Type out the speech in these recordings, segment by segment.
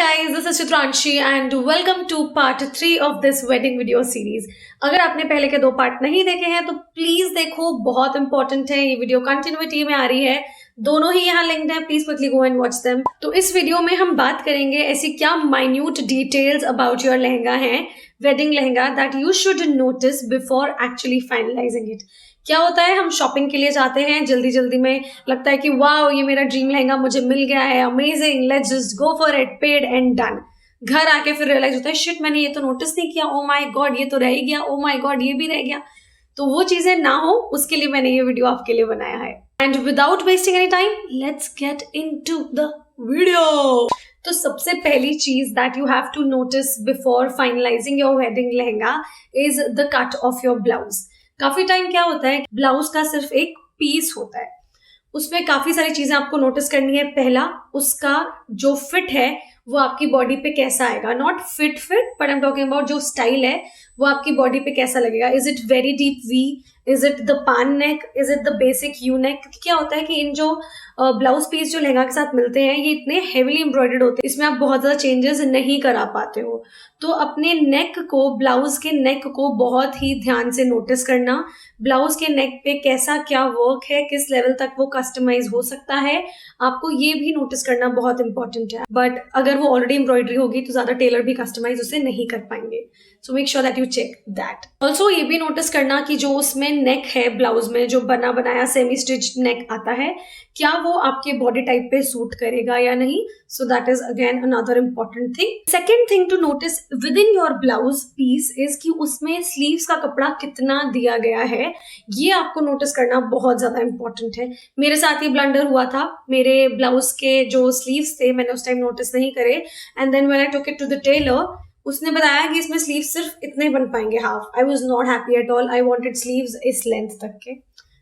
guys, this is Chitranshi and welcome to part 3 of this wedding video series. अगर आपने पहले के 2 part नहीं देखे हैं तो प्लीज देखो, बहुत इंपॉर्टेंट है। ये वीडियो कंटिन्यूटी में आ रही है, दोनों ही यहाँ लिंक्ड है, please quickly go and watch them. तो इस वीडियो में हम बात करेंगे ऐसी क्या minute details about your lehenga है, wedding lehenga, that you should notice before actually finalising it. क्या होता है, हम शॉपिंग के लिए जाते हैं, जल्दी जल्दी में लगता है कि वाओ ये मेरा ड्रीम लहंगा मुझे मिल गया है, amazing, let's just go for it, paid and done. घर आके फिर रियलाइज होता है शिट मैंने ये तो नोटिस नहीं किया, ओ माय गॉड ये तो रह ही गया, ओ माय गॉड ये भी रह गया। तो वो चीजें ना हो उसके लिए मैंने ये वीडियो आपके लिए बनाया है। And without wasting any time let's get into the video. तो सबसे पहली चीज that you have to notice before finalising your wedding lehenga is the cut of your blouse. काफी टाइम क्या होता है, ब्लाउज का सिर्फ एक पीस होता है, उसमें काफी सारी चीजें आपको नोटिस करनी है। पहला, उसका जो फिट है वो आपकी बॉडी पे कैसा आएगा, not fit but I am talking about जो स्टाइल है वो आपकी बॉडी पे कैसा लगेगा। Is it very deep V, is it the paan neck, is it the basic U neck. क्या होता है कि इन जो ब्लाउज पीस जो लहंगा के साथ मिलते हैं ये इतने हेवीली एम्ब्रॉयडर्ड होते हैं, इसमें आप बहुत ज्यादा चेंजेस नहीं करा पाते हो। तो अपने नेक को, ब्लाउज के नेक को बहुत ही ध्यान से नोटिस करना, ब्लाउज के नेक पे कैसा क्या वर्क है, किस लेवल तक वो कस्टमाइज हो सकता है, आपको ये भी नोटिस करना बहुत इंपॉर्टेंट है। बट अगर वो ऑलरेडी एम्ब्रॉयडरी होगी तो ज्यादा टेलर भी कस्टमाइज उसे नहीं कर पाएंगे, so make sure that you check that. Also ये भी नोटिस करना कि जो उसमें नेक है ब्लाउज में, जो बना बनाया सेमी स्टिच नेक आता है, क्या वो आपके बॉडी टाइप पे सूट करेगा या नहीं। So that is again another important thing. Second thing to notice with in your blouse piece is कि उसमें स्लीव्स का कपड़ा कितना दिया गया है, ये आपको नोटिस करना बहुत ज्यादा इंपॉर्टेंट है। मेरे साथ ये ब्लंडर हुआ था, मेरे ब्लाउज के जो स्लीव्स थे मैंने उस टाइम नोटिस नहीं करे, and then when I took it to the tailor, उसने बताया कि इसमें स्लीव सिर्फ इतने बन पाएंगे, half. I was not happy at all, I wanted sleeves इस लेंथ तक के,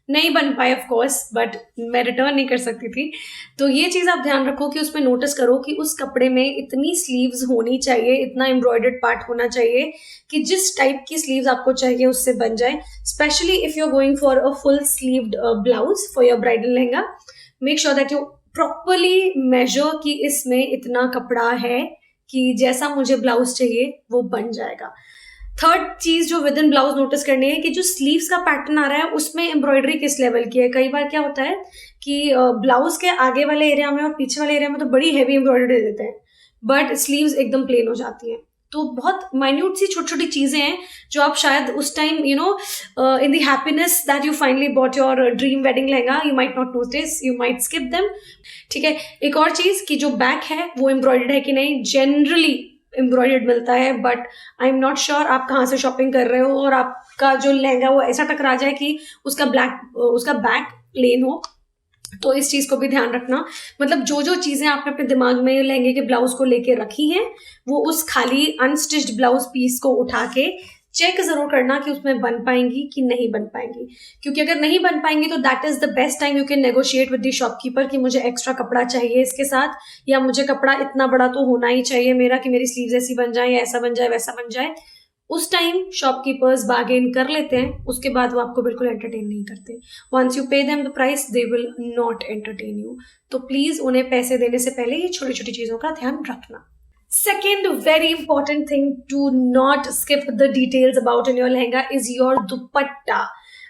नहीं बन पाए ऑफ कोर्स, बट मैं रिटर्न नहीं कर सकती थी। तो ये चीज आप ध्यान रखो कि उसमें नोटिस करो कि उस कपड़े में इतनी स्लीव्स होनी चाहिए, इतना एम्ब्रॉयडर्ड पार्ट होना चाहिए कि जिस टाइप की स्लीव्स आपको चाहिए उससे बन जाए। Specially if you are going for a full sleeved blouse for your bridal lehenga, make sure that you properly measure कि इसमें इतना कपड़ा है कि जैसा मुझे ब्लाउज चाहिए वो बन जाएगा। थर्ड चीज जो विद इन ब्लाउज नोटिस करनी है कि जो स्लीव्स का पैटर्न आ रहा है उसमें एम्ब्रॉयडरी किस लेवल की है। कई बार क्या होता है कि ब्लाउज के आगे वाले एरिया में और पीछे वाले एरिया में तो बड़ी हैवी एम्ब्रॉयडरी दे देते हैं, बट स्लीव्स एकदम प्लेन हो जाती हैं। तो बहुत माइन्यूट सी छोटी छोटी चीजें हैं जो आप शायद उस time in the happiness that you finally bought your dream wedding lehenga, you might not notice, you might skip them. ठीक है, एक और चीज कि जो बैक है वो एम्ब्रॉयडर्ड है कि नहीं। जनरली एम्ब्रॉयडर्ड मिलता है, but I am not sure आप कहाँ से शॉपिंग कर रहे हो और आपका जो लहंगा वो ऐसा टकरा जाए कि उसका बैक प्लेन हो, तो इस चीज को भी ध्यान रखना। मतलब जो जो चीजें आपने अपने दिमाग में लहंगे के ब्लाउज को लेके रखी हैं वो उस खाली अनस्टिच्ड ब्लाउज पीस को उठा के चेक जरूर करना कि उसमें बन पाएंगी कि नहीं बन पाएंगी, क्योंकि अगर नहीं बन पाएंगी तो that is the best time you can negotiate with the shopkeeper कि मुझे एक्स्ट्रा कपड़ा चाहिए इसके साथ, या मुझे कपड़ा इतना बड़ा तो होना ही चाहिए मेरा कि मेरी स्लीव्स ऐसी बन जाए, या ऐसा बन जाए वैसा बन जाए। उस टाइम शॉपकीपर्स बार्गेन कर लेते हैं, उसके बाद वो आपको बिल्कुल एंटरटेन नहीं करते। Once you pay them the price they will not entertain you. तो प्लीज उन्हें पैसे देने से पहले ये छोटी छोटी चीजों का ध्यान रखना। Second very important thing to not skip the details about in your lehenga is your dupatta.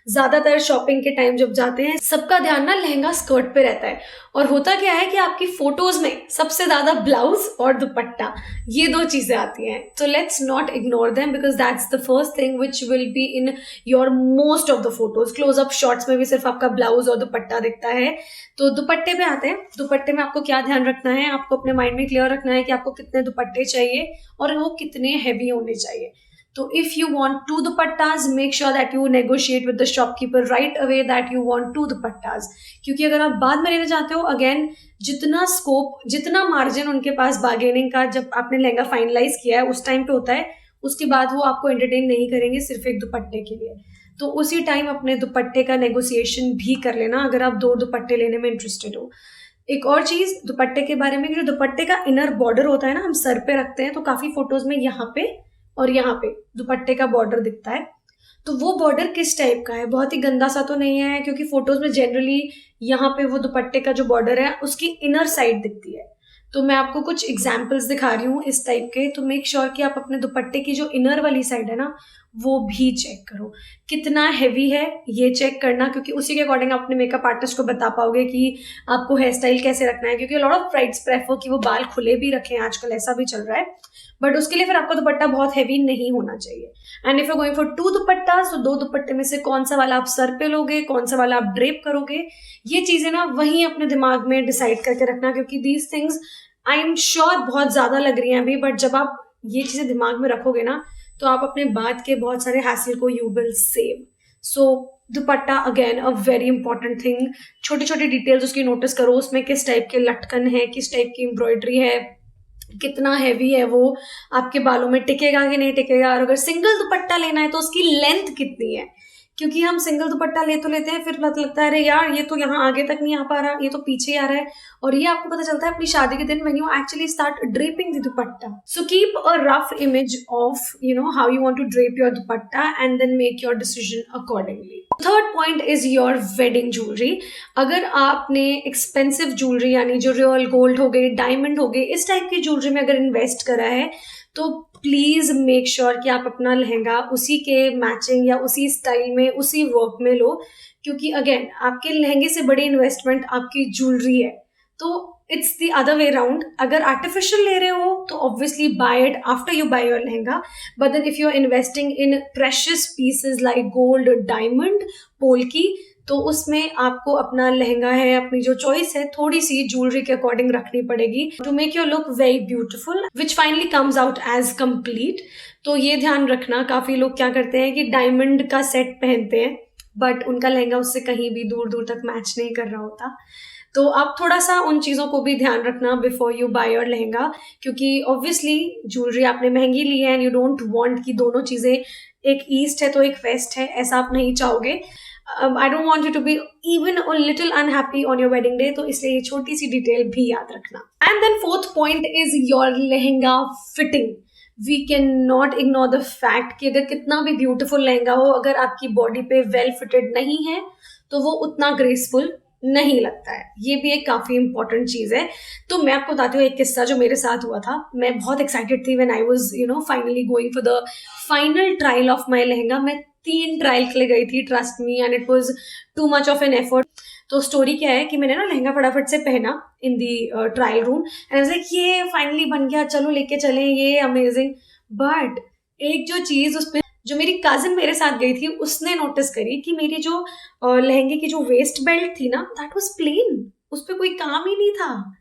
ज्यादातर शॉपिंग के टाइम जब जाते हैं सबका ध्यान ना लहंगा स्कर्ट पे रहता है, और होता क्या है कि आपकी फोटोज में सबसे ज्यादा ब्लाउज और दुपट्टा, ये दो चीजें आती हैं। तो let's not ignore them because that's the first thing which will be in your most of the photos. Close up shots में भी सिर्फ आपका ब्लाउज और दुपट्टा दिखता है। तो दुपट्टे पे आते हैं। दुपट्टे में आपको क्या ध्यान रखना है, आपको अपने माइंड में क्लियर रखना है कि आपको कितने दुपट्टे चाहिए और वो कितने हैवी होने चाहिए। तो if you want 2 dupattas, make sure that you negotiate with the shopkeeper right away that you want 2 dupattas. क्योंकि अगर आप बाद में लेना चाहते हो, अगेन जितना स्कोप, जितना मार्जिन उनके पास बार्गेनिंग का जब आपने लहंगा फाइनलाइज किया है उस टाइम पे होता है, उसके बाद वो आपको एंटरटेन नहीं करेंगे सिर्फ एक दुपट्टे के लिए। तो उसी टाइम अपने दुपट्टे का नेगोशिएशन भी कर लेना अगर आप 2 दुपट्टे लेने में इंटरेस्टेड हो। एक और चीज दुपट्टे के बारे में, जो दुपट्टे का इनर बॉर्डर होता है ना, हम सर पे रखते हैं, तो काफी फोटोज में यहाँ पे और यहाँ पे दुपट्टे का बॉर्डर दिखता है। तो वो बॉर्डर किस टाइप का है, बहुत ही गंदा सा तो नहीं है, क्योंकि फोटोज में जनरली यहाँ पे वो दुपट्टे का जो बॉर्डर है उसकी इनर साइड दिखती है। तो मैं आपको कुछ एग्जाम्पल्स दिखा रही हूँ इस टाइप के। तो मेक श्योर कि आप अपने दुपट्टे की जो इनर वाली साइड है ना, वो भी चेक करो कितना हैवी है, ये चेक करना, क्योंकि उसी के अकॉर्डिंग आप अपने मेकअप आर्टिस्ट को बता पाओगे कि आपको हेयर स्टाइल कैसे रखना है। क्योंकि लॉट ऑफ ब्राइड्स प्रेफर कि वो बाल खुले भी रखें, आजकल ऐसा भी चल रहा है, बट उसके लिए फिर आपका दुपट्टा बहुत हैवी नहीं होना चाहिए। And if you going for 2 दुपट्टा, तो 2 दुपट्टे में से कौन सा वाला आप सर पे लोगे, कौन सा वाला आप ड्रेप करोगे, ये चीजें ना वहीं अपने दिमाग में डिसाइड करके रखना। क्योंकि these things I am sure बहुत ज्यादा लग रही हैं अभी, बट जब आप ये चीजें दिमाग में रखोगे ना, तो आप अपने बाद के बहुत सारे हासिल को you will save. So dupatta again a very important thing. छोटी छोटी डिटेल्स उसकी नोटिस करो, उसमें किस टाइप के लटकन है, किस टाइप की एम्ब्रॉयडरी है, कितना हैवी है वो, आपके बालों में टिकेगा कि नहीं टिकेगा, और अगर सिंगल दुपट्टा लेना है तो उसकी लेंथ कितनी है। क्योंकि हम सिंगल दुपट्टा ले तो लेते हैं, फिर पता लगता है अरे यार ये तो यहाँ आगे तक नहीं आ पा रहा, ये तो पीछे आ रहा है, और ये आपको पता चलता है अपनी शादी के दिन when you actually start draping the dupatta. So keep a rough image of how you want to drape your dupatta and then make your decision accordingly. Third point is your wedding jewellery. अगर आपने एक्सपेंसिव ज्वेलरी यानी जो real gold हो गई, diamond हो गए, इस type की ज्वेलरी में अगर इन्वेस्ट करा है, तो प्लीज मेक श्योर कि आप अपना लहंगा उसी के मैचिंग या उसी स्टाइल में, उसी वर्क में लो। क्योंकि अगेन आपके लहंगे से बड़ी इन्वेस्टमेंट आपकी ज्वेलरी है। तो it's the other way round. अगर आर्टिफिशियल ले रहे हो तो obviously buy it after you buy your lehenga, but then if you are investing in precious pieces like gold, diamond, polki, तो उसमें आपको अपना लहंगा है, अपनी जो चॉइस है, थोड़ी सी ज्वेलरी के अकॉर्डिंग रखनी पड़ेगी to make your look very beautiful which finally comes out as complete. तो ये ध्यान रखना, काफी लोग क्या करते हैं कि डायमंड का सेट पहनते हैं बट उनका लहंगा उससे कहीं भी दूर दूर तक मैच नहीं कर रहा होता। तो आप थोड़ा सा उन चीज़ों को भी ध्यान रखना before you buy your lehenga, क्योंकि ऑब्वियसली ज्वेलरी आपने महंगी ली है एंड यू डोंट वांट कि दोनों चीज़ें, एक ईस्ट है तो एक वेस्ट है, ऐसा आप नहीं चाहोगे। I don't want you to be even a little unhappy on your wedding day, तो इसलिए ये छोटी सी डिटेल भी याद रखना। And then fourth point is your lehenga fitting. We can not ignore the fact कि अगर कितना भी ब्यूटिफुल लहंगा हो, अगर आपकी बॉडी पे वेल फिटेड नहीं है तो वो उतना ग्रेसफुल नहीं लगता है। ये भी एक काफी इंपॉर्टेंट चीज है। तो मैं आपको बताती हूँ एक किस्सा जो मेरे साथ हुआ था। मैं बहुत एक्साइटेड थी when I was finally going for the final trial of my lehenga. मैं 3 ट्रायल के लिए गई थी, trust me, and it was too much of an effort. तो स्टोरी क्या है कि मैंने ना लहंगा फटाफट से पहना in the trial room and I was like ये फाइनली बन गया, चलो लेके चलें, ये अमेजिंग। बट एक जो चीज उसमें, जो मेरी कजिन मेरे साथ गई थी, उसने नोटिस करी कि मेरी जो लहंगे की जो वेस्ट बेल्ट थी ना, दैट वाज प्लेन, उस पर कोई काम ही नहीं था।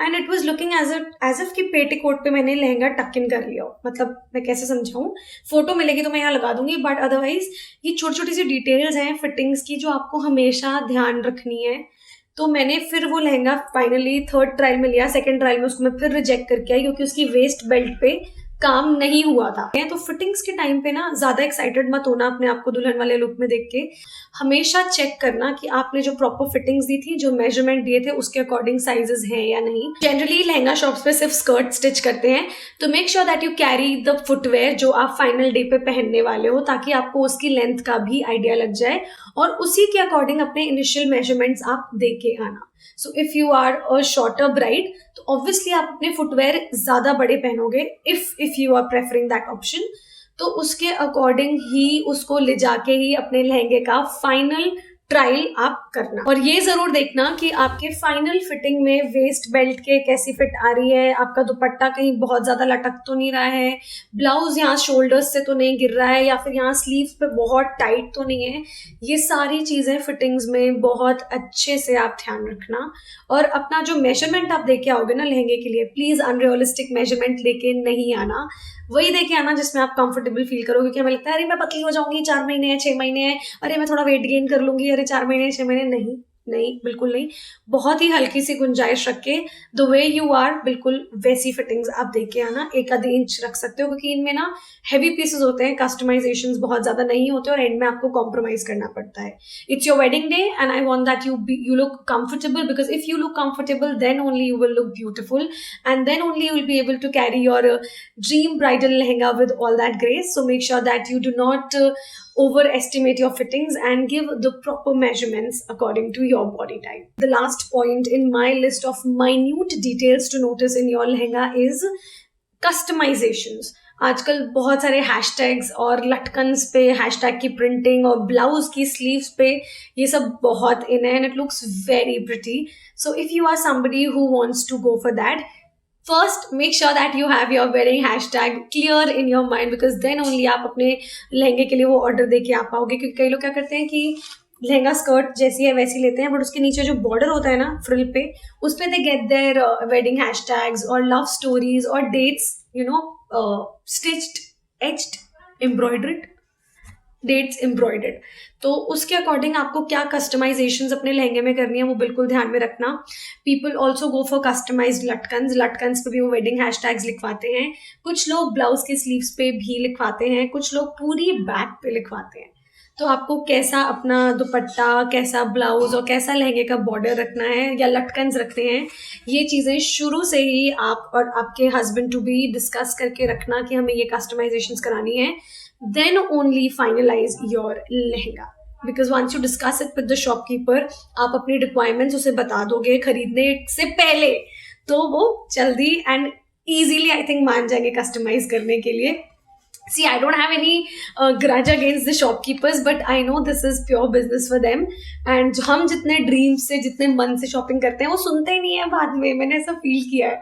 And it was looking as if कि पेटीकोट पे मैंने लहंगा टक इन कर लिया हो। मतलब मैं कैसे समझाऊं, फोटो मिलेगी तो मैं यहाँ लगा दूंगी, बट अदरवाइज ये छोटी छोटी सी डिटेल्स हैं फिटिंग्स की जो आपको हमेशा ध्यान रखनी है। तो मैंने फिर वो लहंगा फाइनली 3rd ट्रायल में लिया। 2nd ट्रायल में उसको मैं फिर रिजेक्ट करके आई क्योंकि उसकी वेस्ट बेल्ट पे काम नहीं हुआ था। तो फिटिंग्स के टाइम पे ना ज्यादा एक्साइटेड मत होना अपने आप को दुल्हन वाले लुक में देख के। हमेशा चेक करना कि आपने जो प्रॉपर फिटिंग्स दी थी, जो मेजरमेंट दिए थे, उसके अकॉर्डिंग साइजेस हैं या नहीं। जनरली लहंगा शॉप्स पे सिर्फ स्कर्ट स्टिच करते हैं, तो make sure that you carry the footwear जो आप फाइनल डे पे पहनने वाले हो, ताकि आपको उसकी लेंथ का भी आइडिया लग जाए और उसी के अकॉर्डिंग अपने इनिशियल मेजरमेंट्स आप दे के आना। So if you are a shorter bride तो ऑब्वियसली आप अपने फुटवेयर ज्यादा बड़े पहनोगे, if you are preferring that option. तो उसके अकॉर्डिंग ही उसको ले जाके ही अपने लहंगे का फाइनल ट्रायल आप करना। और ये जरूर देखना कि आपके फाइनल फिटिंग में वेस्ट बेल्ट के कैसी फिट आ रही है, आपका दुपट्टा कहीं बहुत ज्यादा लटक तो नहीं रहा है, ब्लाउज यहाँ शोल्डर्स से तो नहीं गिर रहा है, या फिर यहाँ स्लीव्स पे बहुत टाइट तो नहीं है। ये सारी चीजें फिटिंग्स में बहुत अच्छे से आप ध्यान रखना। और अपना जो मेजरमेंट आप देके आओगे ना लहंगे के लिए, प्लीज अनरियलिस्टिक मेजरमेंट लेके नहीं आना। वही देखे आना जिसमें आप कंफर्टेबल फील करोगे। क्योंकि हमें लगता है अरे मैं पतली हो जाऊंगी, 4 महीने हैं, 6 महीने हैं, अरे मैं थोड़ा वेट गेन कर लूंगी, अरे 4 महीने 6 महीने, नहीं नहीं, बिल्कुल नहीं। बहुत ही हल्की सी गुंजाइश रख के द वे यू आर, बिल्कुल वैसी फिटिंग्स आप देके आना। 1 इंच रख सकते हो क्योंकि इनमें ना हैवी पीसेस होते हैं, कस्टमाइजेशंस बहुत ज्यादा नहीं होते और एंड में आपको कॉम्प्रोमाइज करना पड़ता है। It's your wedding day and I want that you look comfortable, because if you look comfortable then only you will look beautiful and then only you will be able to carry your dream bridal lehenga with all that grace. So make sure that you do not overestimate your fittings and give the proper measurements according to your body type. The last point in my list of minute details to notice in your lehenga is customizations. आजकल बहुत सारे hashtags और लटकन्स पे hashtag की printing और blouse की sleeves पे ये सब बहुत इन है and it looks very pretty. So if you are somebody who wants to go for that, first make sure that you have your wedding hashtag clear in your mind, because then only आप अपने लहंगे के लिए वो order दे के आ पाओगे. क्योंकि कई लोग क्या करते हैं कि लहंगा स्कर्ट जैसी है वैसी लेते हैं, बट उसके नीचे जो बॉर्डर होता है ना फ्रिल पे, उस पे they get their wedding hashtags और लव स्टोरीज और dates, you know, stitched, etched, embroidered, dates embroidered. तो उसके अकॉर्डिंग आपको क्या कस्टमाइजेशंस अपने लहंगे में करनी है वो बिल्कुल ध्यान में रखना. People also go for customised latkans पे भी वो वेडिंग हैशटैग्स लिखवाते हैं. कुछ लोग ब्लाउज के स्लीव्स पे भी लिखवाते हैं, कुछ लोग पूरी बैक पे लिखवाते हैं. तो आपको कैसा अपना दुपट्टा, कैसा ब्लाउज और कैसा लहंगे का बॉर्डर रखना है या लटकन्स रखते हैं, ये चीज़ें शुरू से ही आप और आपके हस्बैंड टू बी डिस्कस करके रखना कि हमें ये कस्टमाइजेशंस करानी है. Then only finalize your lehenga, because once you discuss it with the shopkeeper, आप अपनी requirements उसे बता दोगे खरीदने से पहले, तो वो जल्दी and easily I think मान जाएंगे कस्टमाइज करने के लिए. See, I don't have any grudge against the shopkeepers, but I know this is pure business for them. And हम जितने ड्रीम्स से, जितने मन से शॉपिंग करते हैं वो सुनते ही नहीं है बाद में, मैंने ऐसा फील किया है.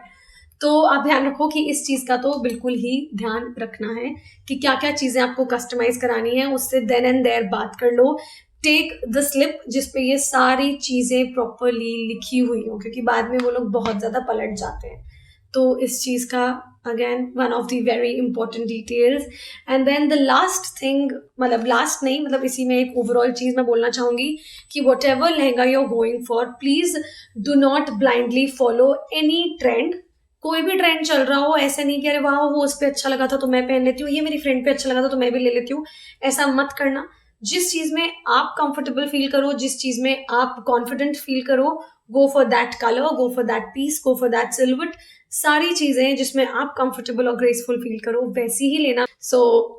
तो आप ध्यान रखो कि इस चीज़ का तो बिल्कुल ही ध्यान रखना है कि क्या क्या चीज़ें आपको कस्टमाइज करानी है. उससे देन एंड देयर बात कर लो. टेक द स्लिप जिसपे ये सारी चीज़ें प्रॉपरली लिखी हुई हो, क्योंकि बाद में वो लोग बहुत ज़्यादा पलट जाते हैं. तो इस चीज़ का again one of the very important details. And then the last thing, मतलब लास्ट नहीं, मतलब इसी में एक ओवरऑल चीज़ मैं बोलना चाहूँगी कि whatever lehenga you are going for, please do not blindly follow any trend. कोई भी ट्रेंड चल रहा हो, ऐसे नहीं कि अरे वाह वो उस पर अच्छा लगा था तो मैं पहन लेती हूँ, ये मेरी फ्रेंड पे अच्छा लगा था तो मैं भी ले लेती हूँ. ऐसा मत करना. जिस चीज़ में आप कंफर्टेबल फील करो, जिस चीज़ में आप कॉन्फिडेंट फील करो, go for that colour, go for that piece, go for that silhouette. सारी चीज़ें जिसमें आप कंफर्टेबल और ग्रेसफुल फील करो वैसी ही लेना. सो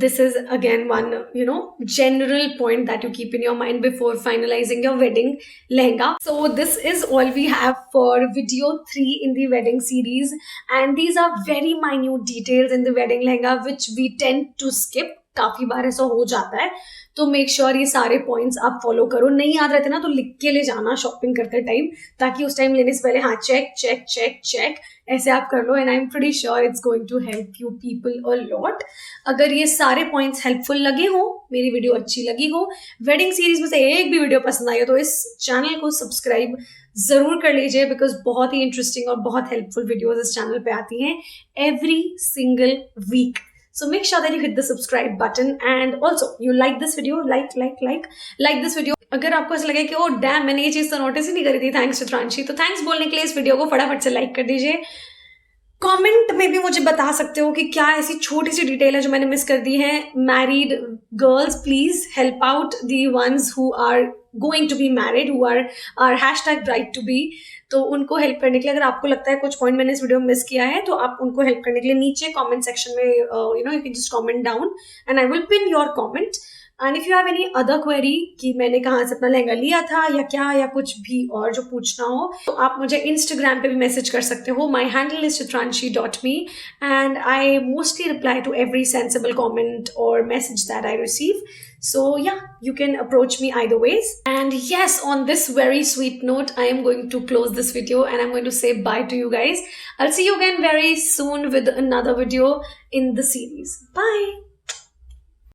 this is again one, you know, general point that you keep in your mind before finalizing your wedding lehenga. So this is all we have for video 3 in the wedding series, and these are very minute details in the wedding lehenga which we tend to skip. काफ़ी बार ऐसा हो जाता है, तो make sure ये सारे points आप follow करो. नहीं याद रहते ना तो लिख के ले जाना शॉपिंग करते टाइम, ताकि उस टाइम लेने से पहले हाँ चेक चेक चेक चेक ऐसे आप कर लो. And I am pretty sure it's going to help you people a lot. अगर ये सारे पॉइंट्स हेल्पफुल लगे हो, मेरी वीडियो अच्छी लगी हो, वेडिंग सीरीज में से एक भी वीडियो पसंद आई हो, तो इस चैनल को सब्सक्राइब ज़रूर कर लीजिए, बिकॉज बहुत ही इंटरेस्टिंग और बहुत हेल्पफुल वीडियोज इस चैनल पे आती हैं every single week. So make sure that you hit the subscribe button, and also you like this video, like this video. अगर आपको ऐसा लगे कि ओ डैम मैंने ये चीज़ तो नोटिस ही नहीं करी थी थैंक्स चित्रांशी, तो थैंक्स बोलने के लिए इस वीडियो को फटाफट से लाइक कर दीजिए. कमेंट में भी मुझे बता सकते हो कि क्या ऐसी छोटी सी डिटेल है जो मैंने मिस कर दी है. Married girls please help out the ones who are going to be married, who are hashtag bride to be. तो उनको हेल्प करने के लिए, अगर आपको लगता है कुछ पॉइंट मैंने इस वीडियो में मिस किया है, तो आप उनको हेल्प करने के लिए नीचे कमेंट सेक्शन में you can just comment down and I will pin your comment. And if you have any other query कि मैंने कहाँ से अपना लहंगा लिया था या क्या, या कुछ भी और जो पूछना हो, तो आप मुझे इंस्टाग्राम पे भी मैसेज कर सकते हो. My handle is chitranshi.me and I mostly reply to every sensible comment और message that I receive. So yeah, you can approach me either ways. And yes, on this very sweet note, I am going to close this video and I'm going to say bye to you guys. I'll see you again very soon with another video in the series. Bye.